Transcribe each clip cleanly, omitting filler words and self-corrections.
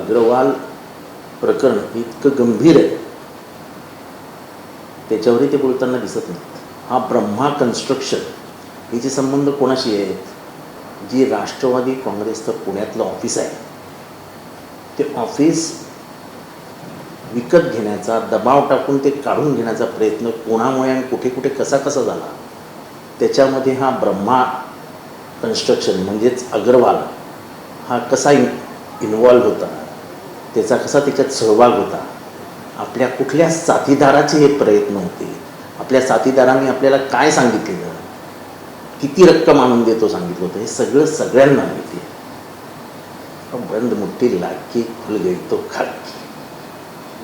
अग्रवाल प्रकरण इतकं गंभीर आहे, त्याच्यावरही ते बोलताना दिसत नाहीत. हा ब्रह्मा कन्स्ट्रक्शन हिचे संबंध कोणाशी आहेत? जी राष्ट्रवादी काँग्रेसचं पुण्यातलं ऑफिस आहे, ते ऑफिस विकत घेण्याचा, दबाव टाकून ते काढून घेण्याचा प्रयत्न कोणामुळे आणि कुठे कुठे कसा कसा झाला, त्याच्यामध्ये हा ब्रह्मा कन्स्ट्रक्शन म्हणजेच अग्रवाल हा कसा इन्वॉल्व होता, त्याचा कसा त्याच्यात सहभाग होता, आपल्या कुठल्या साथीदाराचे हे प्रयत्न होते, आपल्या साथीदारांनी आपल्याला काय सांगितलेलं, किती रक्कम आणून देतो सांगितलं होतं, हे सगळं सगळ्यांना माहिती आहे. बंद मुठ्ठी लाडकी खुल गई तो खाडकी.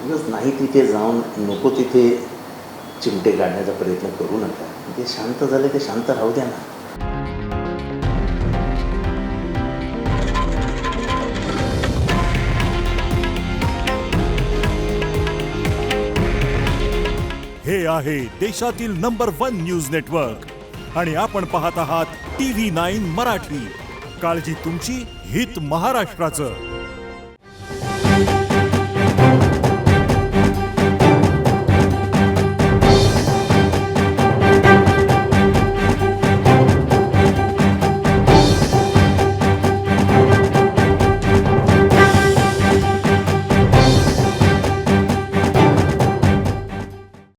उगाच नाही तिथे जाऊन नको तिथे चिमटे काढण्याचा प्रयत्न करू नका. ते शांत झाले ते शांत राहू द्या ना. हे आहे देशातील नंबर 1 न्यूज नेटवर्क आणि आपण पाहत आहात TV9 मराठी. काळजी तुमची, हित महाराष्ट्राचं.